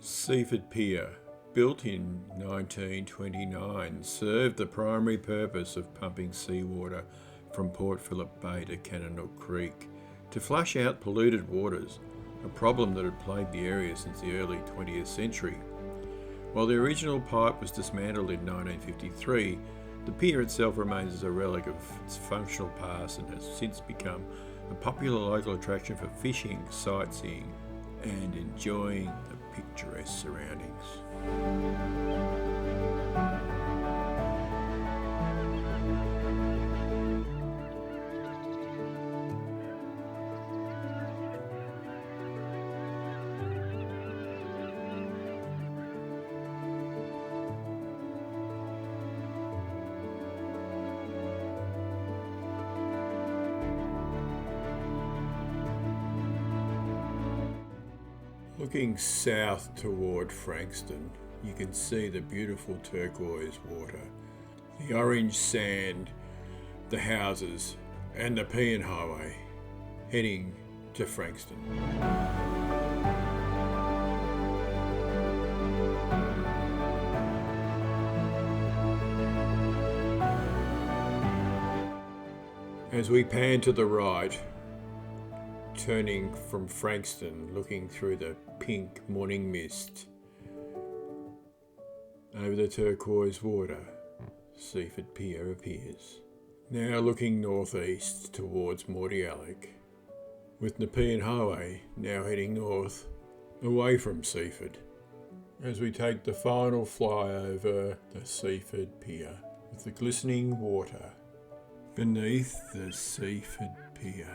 Seaford Pier, built in 1929, served the primary purpose of pumping seawater from Port Phillip Bay to Cannonook Creek to flush out polluted waters, a problem that had plagued the area since the early 20th century. While the original pipe was dismantled in 1953, the pier itself remains as a relic of its functional past and has since become a popular local attraction for fishing, sightseeing, and enjoying the picturesque surroundings. Looking south toward Frankston, you can see the beautiful turquoise water, the orange sand, the houses, and the Pean Highway heading to Frankston. As we pan to the right, turning from Frankston, looking through the pink morning mist, over the turquoise water, Seaford Pier appears. Now looking northeast towards Mordialloc, with Nepean Highway now heading north, away from Seaford, as we take the final fly over the Seaford Pier, with the glistening water beneath the Seaford Pier.